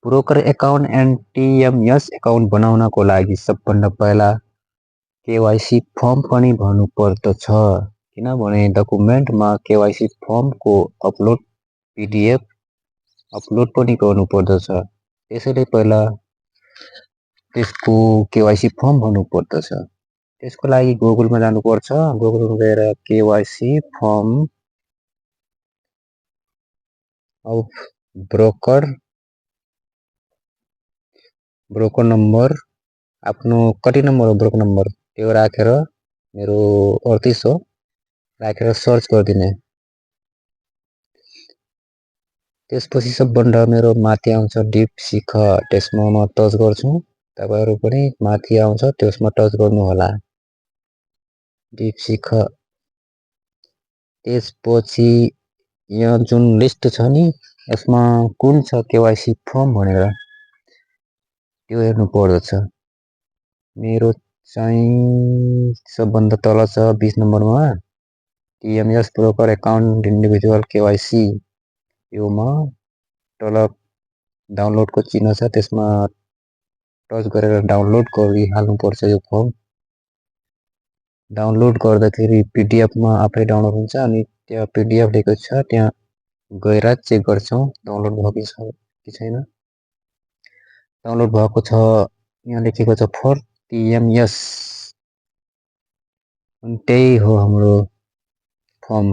Broker account and TMS account बनाउनको लागि सबभन्दा पहिला केवाइसी फर्म पनि भर्नुपर्दछ। किनभने डकुमेन्टमा केवाइसी फर्मको पिडिएफ अपलोड पनि गर्नुपर्दछ। त्यसैले पहिला त्यसको केवाइसी फर्म भर्नुपर्दछ। त्यसको लागि गुगलमा जानुपर्छ। गुगलमा गएर KYC form of broker number आफ्नो कति नम्बर हो ब्रोकर नम्बर त्यो राखेर मेरो 38 हो राखेर सर्च गरिदिने। त्यसपछि सबभन्दा मेरो माथि आउँछ डिप सिख, त्यसमा म टच गर्छु। तपाईहरु पनि माथि आउँछ त्यसमा टच गर्नु होला। डिप सिख त्यसपछि यहाँ जुन लिस्ट छ नि यसमा कुन छ केवाइसी फर्म भनेर त्यो हेर्नु पर्दछ। मेरो चाहिँ सबभन्दा तल छ 20 नम्बरमा TMS broker account individual KYC. योमा तल डाउनलोडको चिन्ह छ त्यसमा टच गरेर डाउनलोड गरिहाल्नुपर्छ यो फर्म। डाउनलोड गर्दाखेरि पिडिएफमा आफै डाउनलोड हुन्छ अनि त्यो पिडिएफ लेखेको छ त्यहाँ गएर चेक गर्छौं डाउनलोड भएको छ कि छैन। डाउनलोड भएको छ, यहाँ लेखेको छ फर टिएमएस अनि त्यही हो हाम्रो फर्म।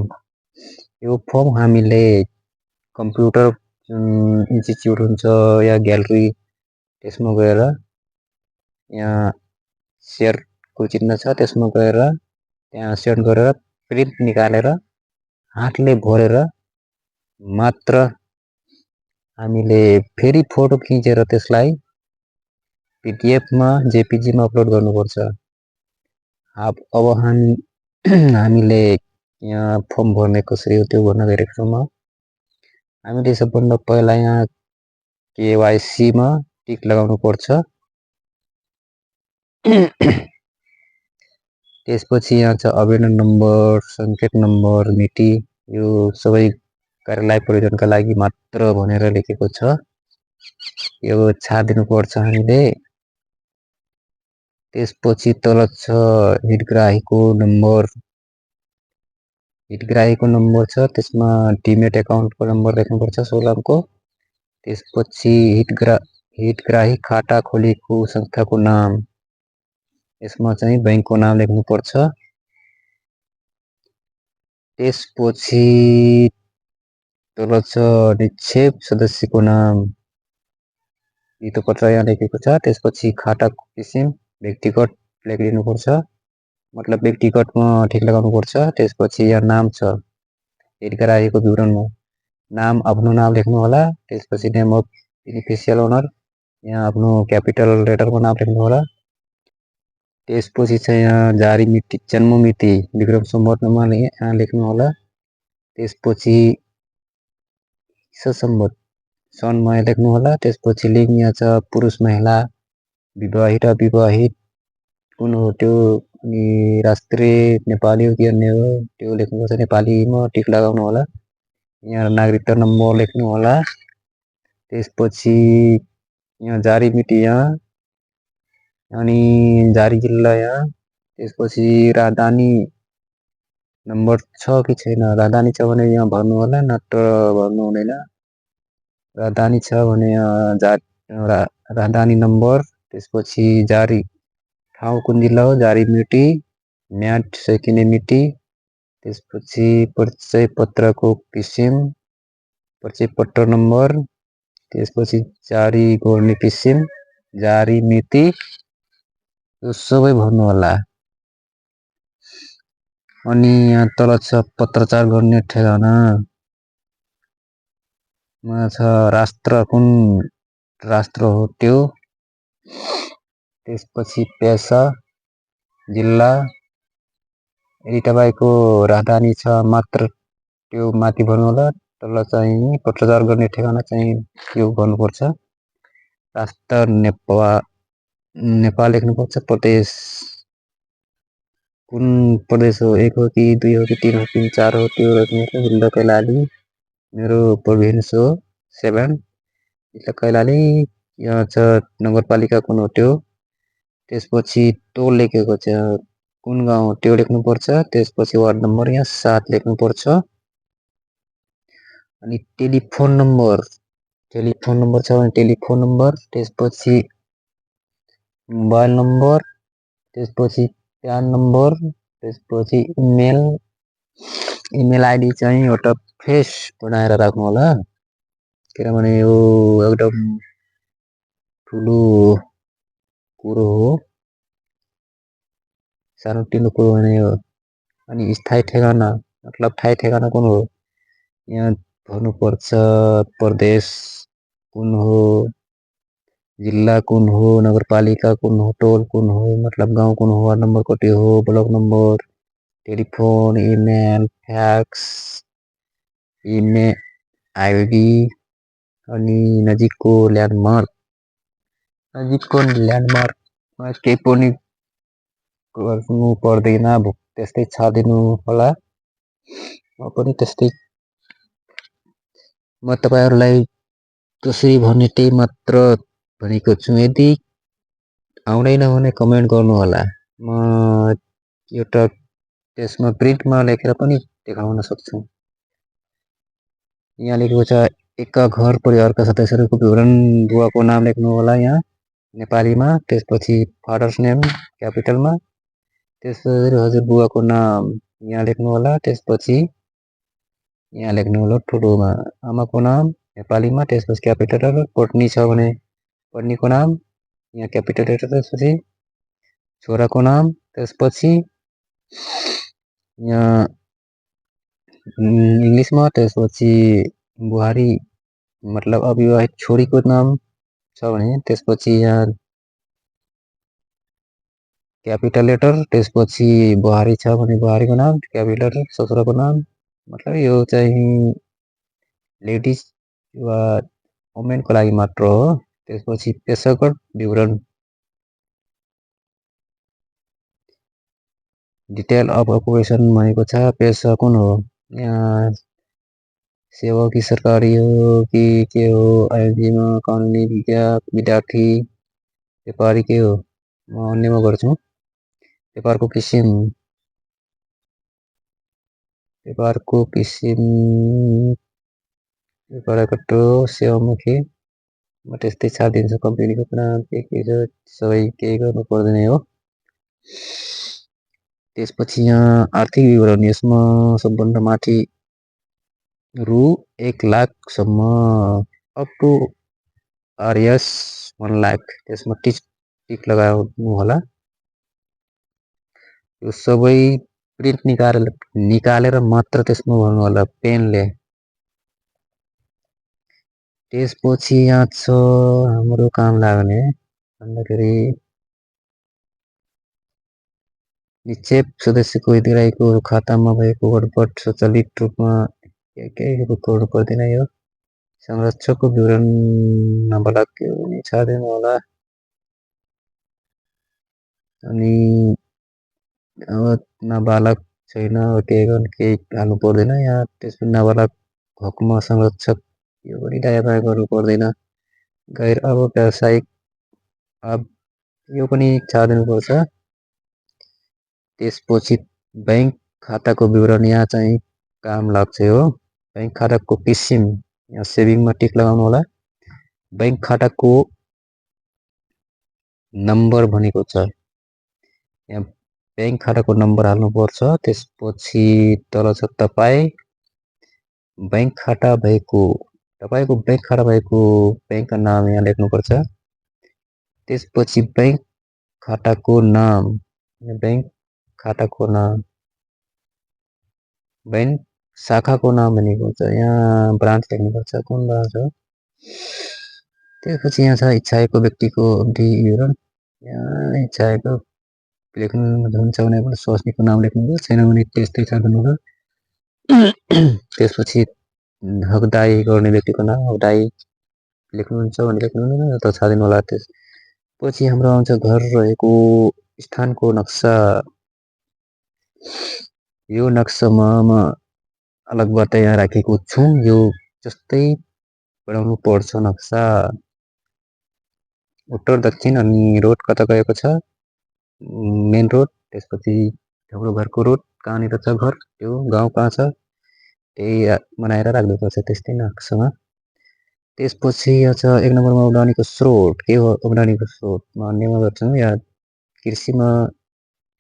यो फर्म हामीले कम्प्युटर इन्स्टिट्युट हुन्छ या ग्यालरी त्यसमा गएर यहाँ शेयरको चिन्ह छ त्यसमा गएर त्यहाँ सेट गरेर प्रिन्ट निकालेर हातले भरेर मात्र हामीले फेरि फोटो खिचेर त्यसलाई पिडिएफमा जेपीजीमा अपलोड गर्नुपर्छ। अब हामीले यहाँ फर्म भर्ने कसरी हो त्यो भन्न गइरहेको छु म। हामीले सबभन्दा पहिला यहाँ केवाइसी मा टिक लगाउनु पर्छ। त्यसपछि यहाँ छ आवेदन नम्बर, संकेत नम्बर, मिति यो सबै कार्यालय प्रयोजनका लागि मात्र भनेर लेखेको छ। यो छाडिदिनु पर्छ हामीले। त्यसपछि तल छ हितग्राहीको नम्बर छ त्यसमा डिमेट एकाउन्टको नम्बर लेख्नुपर्छ 16 अंकको। त्यसपछि हितग्राही खाता खोलेको संस्थाको नाम यसमा चाहिँ बैंकको नाम लेख्नुपर्छ। त्यसपछि तल छ निक्षेप सदस्यको नाम पत्र यहाँ लेखेको छ। त्यसपछि खाताको किसिम व्यक्तिगत लेखिदिनुपर्छ, मतलब व्यक्तिगतमा ठिक लगाउनुपर्छ। त्यसपछि यहाँ नाम छ हितग्राहीको विवरणमा नाम आफ्नो नाम लेख्नु होला। त्यसपछि नेम अफ बेनिफिसियल ओनर यहाँ आफ्नो क्यापिटल लेटरमा नाम लेख्नु होला। त्यसपछि चाहिँ यहाँ जारी मिति जन्म मिति विक्रम सम्वतमा यहाँ लेख्नु होला। त्यसपछि संवत सनमा लेख्नु होला। त्यसपछि लिङ्ग यहाँ छ पुरुष महिला विवाहित अविवाहित कुन हो त्यो अनि राष्ट्रिय नेपाली हो कि अन्य हो त्यो लेख्नुपर्छ। नेपालीमा टिक लगाउनु होला। यहाँ नागरिकता नम्बर लेख्नु होला। त्यसपछि यहाँ जारी मिति यहाँ अनि जारी जिल्ला यहाँ। त्यसपछि राजधानी नम्बर छ कि छैन, राजधानी छ भने यहाँ भर्नु होला नत्र भर्नु हुँदैन। राजधानी छ भने राजधानी नम्बर। त्यसपछि जारी ठाउँ कुन जिल्ला हो, जारी मिति, म्याद सकिने मिति। त्यसपछि परिचय पत्रको किसिम, परिचय पत्र नम्बर। त्यसपछि जारी गर्ने किसिम, जारी मिति यो सबै भर्नु होला। अनि यहाँ तल छ पत्रचार गर्ने ठेगाना मा छ राष्ट्र कुन राष्ट्र हो त्यो। त्यसपछि पेसा जिल्ला यदि तपाईको राजधानी छ मात्र त्यो माथि भर्नु होला। तल चाहिँ पत्रचार गर्ने ठेगाना चाहिँ त्यो गर्नुपर्छ। राष्ट्र नेपाल लेख्नुपर्छ। प्रदेश कुन प्रदेश हो, 1 हो कि 2 हो कि 3 हो कि 4 हो त्यो लेख्नुपर्छ। जिल्लाकै लागि मेरो प्रोभिन्स हो 7। इथला कैलाली यहाँ छ नगरपालिका कुन हो त्यो, त्यसपछि टोल लेखेको छ कुन गाउँ हो त्यो लेख्नुपर्छ, त्यसपछि वार्ड नम्बर यहाँ 7 लेख्नुपर्छ। अनि टेलिफोन नम्बर छ भने टेलिफोन नम्बर, त्यसपछि मोबाइल नम्बर, त्यसपछि प्यान नम्बर, त्यसपछि इमेल आइडी चाहिँ एउटा फ्रेस बनाएर राख्नु होला, किनभने यो एकदम ठुलो कुरो हो, सानोतिनो कुरो होइन यो। अनि स्थायी ठेगाना मतलब ठाई ठेगाना कुन हो, यहाँ भन्नुपर्छ प्रदेश कुन हो, जिल्ला कुन हो, नगरपालिका कुन हो, टोल कुन हो मतलब गाउँ कुन हो, वार्ड नम्बर कति हो, block number, telephone, email, fax, email ID, अनि नजिकको ल्यान्डमार्कमा केही पनि गर्नु पर्दैन, त्यस्तै छाडिदिनु होला। म पनि त्यस्तै म तपाईहरुलाई कसरी भन्ने त्यही मात्र भनेको छु। यदि आउँदैन भने कमेन्ट गर्नु होला, म एउटा त्यसमा प्रिन्टमा लेखेर पनि देखाउन सक्छु। यहाँ लेखेको छ एका घर परिवारका सदस्यहरूको विवरण, बुवाको नाम लेख्नु होला यहाँ नेपालीमा, त्यसपछि फादर्स नेम क्यापिटलमा, त्यसपछि हजुरबुवाको नाम यहाँ लेख्नु होला, त्यसपछि यहाँ लेख्नु होला ठुलोमा, आमाको नाम नेपालीमा, त्यसपछि क्यापिटल लेटर, पत्नी छ भने पत्नीको नाम यहाँ क्यापिटल लेटर, त्यसपछि छोराको नाम, त्यसपछि यहाँ इङ्ग्लिसमा, त्यसपछि बुहारी मतलब अविवाहित छोरीको नाम छ भने त्यसपछि यहाँ क्यापिटल लेटर, त्यसपछि बुहारी छ भने बुहारीको नाम क्यापिटल लेटर, ससुराको नाम मतलब यो चाहिँ लेडिज वा वुमेनको लागि मात्र हो। त्यसपछि पेसागत विवरण, डिटेल अफ अकुपेसन भनेको छ पेसा कुन हो, यहाँ सेवा कि सरकारी हो कि के हो, आइएनजीमा कानुनी विद्यार्थी, व्यापारी के हो, म अन्यमा गर्छु। व्यापारको किसिम व्यापारकट्टो सेवामुखी, म त्यस्तै छाडिदिन्छु। कम्पनीको नाम के छ सबै केही गर्नु पर्दैन हो। त्यसपछि यहाँ आर्थिक विवरण, यसमा सबभन्दा माथि रु 1 लाखसम्म अप टु आरएस 1 लाख, त्यसमा टिक लगाउनु होला। यो सबै प्रिन्ट निकालेर मात्र त्यसमा भर्नु होला पेनले। त्यसपछि यहाँ छ हाम्रो काम लाग्ने भन्दाखेरि निक्षेप सदस्यको हितग्राहीको खातामा भएको गडबड स्वचालित रूपमा केही गर्नु पर्दैन। यो संरक्षकको विवरण नाबालक छाडिदिनु होला। अनि अब नाबालक छैन केही हाल्नु पर्दैन यहाँ। त्यसपछि नाबालक हकमा संरक्षक यो पनि दायाँ गर्नु पर्दैन। गैर अब व्यावसायिक यो पनि छाडिदिनुपर्छ। त्यसपछि बैंक खाताको विवरण यहाँ चाहिँ काम लाग्छ हो। बैंक खाताको किसिम यहाँ सेभिङमा टिक लगाउनु होला। बैंक खाताको नम्बर भनेको छ यहाँ बैंक खाताको नम्बर हाल्नुपर्छ। त्यसपछि तल छ तपाईँको बैंक खाता भएको बैंकको नाम यहाँ लेख्नुपर्छ। त्यसपछि बैंक खाताको नाम बैंक शाखाको नाम भनेको हुन्छ यहाँ ब्रान्च लेख्नुपर्छ कुन ब्रान्च हो। त्यसपछि यहाँ छ इच्छाएको व्यक्तिको विवरण, यहाँ इच्छाएको लेख्नुहुन्छ भने पनि स्वास्नीको नाम लेख्नुहुन्छ, छैन भने त्यस्तै छाड्नु। त्यसपछि हकदाई गर्ने व्यक्तिको नाम हकदाई लेख्नुहुन्छ भने लेख्नुहुन्न त छाडिनु होला। त्यसपछि हाम्रो आउँछ घर रहेको स्थानको नक्सा। यो नक्सामा म अलगबाट यहाँ राखेको छु। यो जस्तै बनाउनु पर्छ नक्सा। उत्तर दक्षिण अनि रोड कता गएको छ, मेन रोड, त्यसपछि हाम्रो घरको रोड कहाँनिर छ, घर त्यो गाउँ कहाँ छ, त्यही बनाएर राख्नुपर्छ त्यस्तै नक्सामा। त्यसपछि छ 1 नम्बरमा उडानीको स्रोत के हो, उडानीको स्रोत अन्यमा गर्छौँ या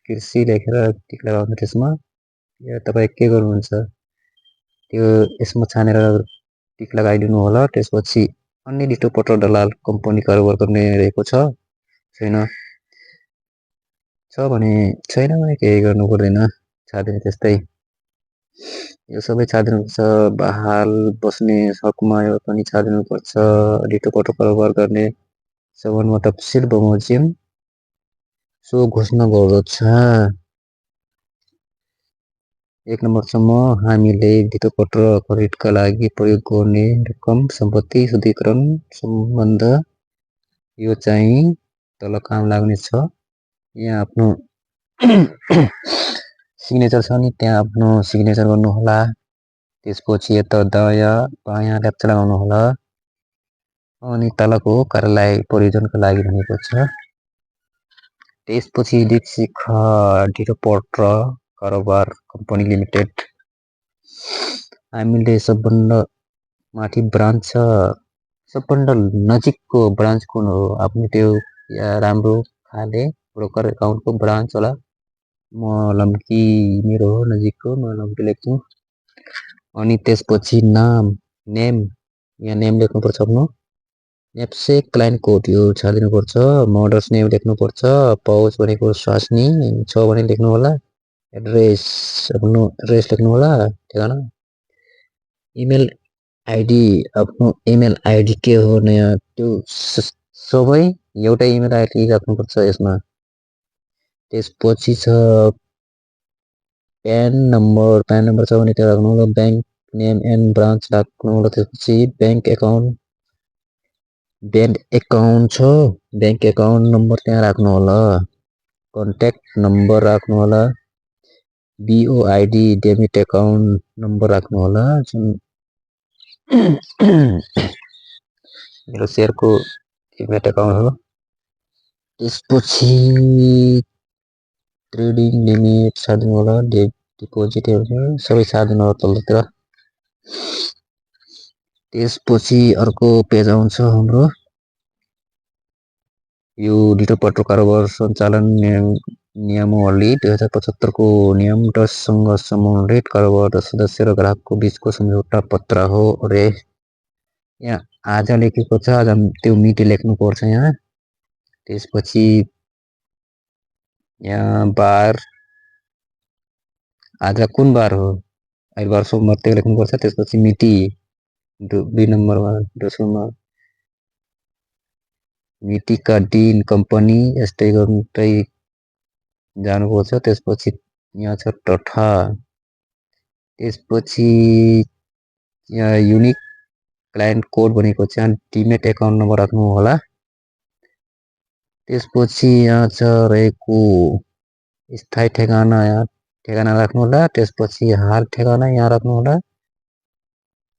कृषि लेखेर टिक लगाउनु त्यसमा, या तपाईँ के गर्नुहुन्छ त्यो यसमा छानेर टिक लगाइदिनु होला। त्यसपछि अन्य डिटो पत्र दलाल कम्पनी कारोबार गर्ने रहेको छ छैन, छ भने छैन भने केही गर्नु पर्दैन, छाडिदिनु त्यस्तै। यो सबै छाडिदिनुपर्छ। बहाल बस्ने हकमा यो पनि छाडिदिनुपर्छ। डिटो पत्र कारोबार गर्ने सम्बन्धमा तफसिल बमोजिम सो घोषणा गर्दछ। 1 नम्बरसम्म हामीले धितोपत्र खरिदका लागि प्रयोग गर्ने रकम सम्पत्ति शुद्धिकरण सम्बन्ध यो चाहिँ तल काम लाग्ने छ। यहाँ आफ्नो सिग्नेचर छ नि, त्यहाँ आफ्नो सिग्नेचर गर्नु होला। त्यसपछि यता दायाँ बायाँ ल्याप्चा लगाउनु होला। अनि तलको कार्यालय परियोजनाको लागि भनेको छ। त्यसपछि दीक्षिखा धितोपत्र कारोबार कम्पनी लिमिटेड, हामीले सबभन्दा माथि ब्रान्च छ, सबभन्दा नजिकको ब्रान्च कुन हो, आफ्नो त्यो या राम्रो खाले ब्रोकर एकाउन्टको ब्रान्च होला। म लम्की मेरो हो नजिकको, म लम्की लेख्छु। अनि त्यसपछि नाम नेम, यहाँ नेम लेख्नुपर्छ आफ्नो। नेप्से क्लाइन्ट कोड यो छाडिदिनुपर्छ। मदर्स नेम लेख्नुपर्छ। पाउच भनेको स्वास्नी छ भने लेख्नु होला। एड्रेस आफ्नो एड्रेस लेख्नु होला, ठेगाना। इमेल आइडी आफ्नो इमेल आइडी के हो नयाँ त्यो सबै एउटै इमेल आइडी राख्नुपर्छ यसमा। त्यसपछि छ प्यान नम्बर छ भने त्यो राख्नु होला। ब्याङ्क नेम एन्ड ब्रान्च राख्नु होला। त्यसपछि ब्याङ्क एकाउन्ट छ, ब्याङ्क एकाउन्ट नम्बर त्यहाँ राख्नु होला। कन्ट्याक्ट नम्बर राख्नु होला। बिओआइडी डेबिट एकाउन्ट नम्बर राख्नु होला, जुन मेरो सेयरको डेबिट एकाउन्ट हो। त्यसपछि ट्रेडिङ लिमिट छाडिदिनु होला। डिपोजिटहरू सबै छाडिदिनु होला तलतिर। त्यसपछि अर्को पेज आउँछ हाम्रो यो धितोपत्र कारोबार सञ्चालन नियमावली 2075 को नियम 10सँग सम्बन्धित कारोबार सदस्य र ग्राहकको बीचको सम्झौता पत्र हो। अरे यहाँ आज लेखेको छ, आज त्यो मिति लेख्नुपर्छ यहाँ। त्यसपछि यहाँ बार आज कुन बार हो, आइतबार सोमबार त्यो लेख्नुपर्छ। त्यसपछि मिति 2 नम्बरमा दोस्रोमा मितिका दिन कम्पनी यस्तै गर्दै जानुपर्छ। त्यसपछि यहाँ छ तथा। त्यसपछि यहाँ युनिक क्लाइन्ट कोड भनेको चाहिँ डिमेट एकाउन्ट नम्बर राख्नु होला। त्यसपछि यहाँ छ रहेको स्थायी ठेगाना, यहाँ ठेगाना राख्नु होला। त्यसपछि हाल ठेगाना यहाँ राख्नु होला।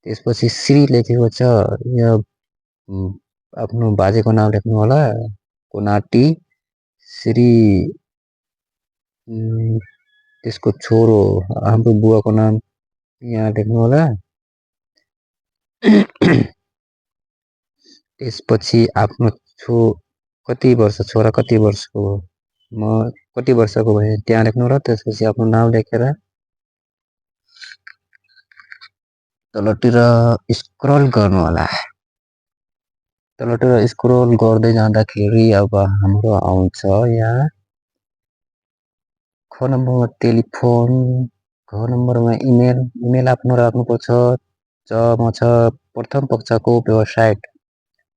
त्यसपछि श्री लेखेको छ, यहाँ आफ्नो बाजेको नाम लेख्नु होला। कोनाटी श्री, त्यसको छोरो हाम्रो बुवाको नाम यहाँ लेख्नु होला। त्यसपछि आफ्नो कति वर्ष छोरा कति वर्षको हो, म कति वर्षको भए त्यहाँ लेख्नु होला। त्यसपछि आफ्नो नाम लेखेर तलतिर स्क्रल गर्नु होला। तलतिर स्क्रल गर्दै जाँदाखेरि अब हाम्रो आउँछ यहाँ ख नम्बरमा टेलिफोन, घ नम्बरमा इमेल आफ्नो राख्नुपर्छ। जमा छ प्रथम पक्षको वेबसाइट,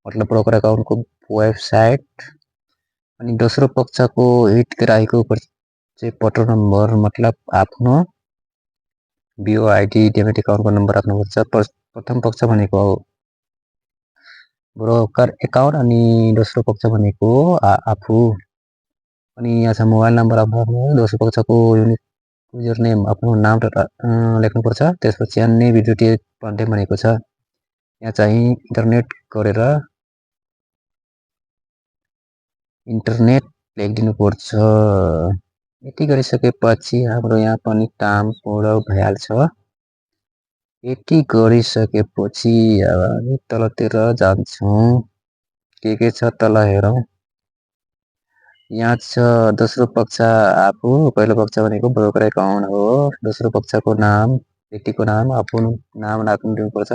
मतलब ब्रोकर एकाउन्टको वेबसाइट। अनि दोस्रो पक्षको हितग्राहीको परिचय पत्र नम्बर, मतलब आफ्नो बिओआइडी डेबिट एकाउन्टको नम्बर राख्नुपर्छ। प्रथम पक्ष भनेको ब्रोकर एकाउन्ट अनि दोस्रो पक्ष भनेको आफू। अनि यहाँ छ मोबाइल नम्बर आफ्नो, दोस्रो पक्षको युनिक युजर नेम आफ्नो नाम लेख्नुपर्छ। त्यसपछि अन्य विद्युतीय कन्टेन्ट भनेको छ यहाँ चाहिँ इन्टरनेट लेखिदिनु पर्छ। यति गरिसकेपछि हाम्रो यहाँ पनि काम पूर्ण भइहाल्छ। यति गरिसकेपछि अब हामी तलतिर जान्छौँ। के छ तल हेरौँ। यहाँ छ दोस्रो पक्ष आफू, पहिलो पक्ष भनेको ब्रोकर एकाउन्ट हो। दोस्रो पक्षको नाम, व्यक्तिको नाम, आफ्नो नाम राख्नुपर्छ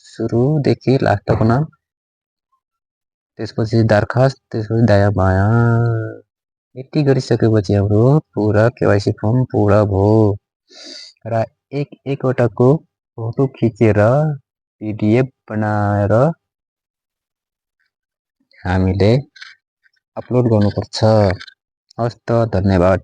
सुरुदेखि लास्टको नाम, त्यसपछि दरखास्त, त्यसपछि दायाँ बायाँ। यति गरिसकेपछि हाम्रो पुरा केवाइसी फर्म पुरा भयो र एकवटाको फोटो खिचेर PDF बनाएर हामीले अपलोड गर्नुपर्छ। हस् त, धन्यवाद।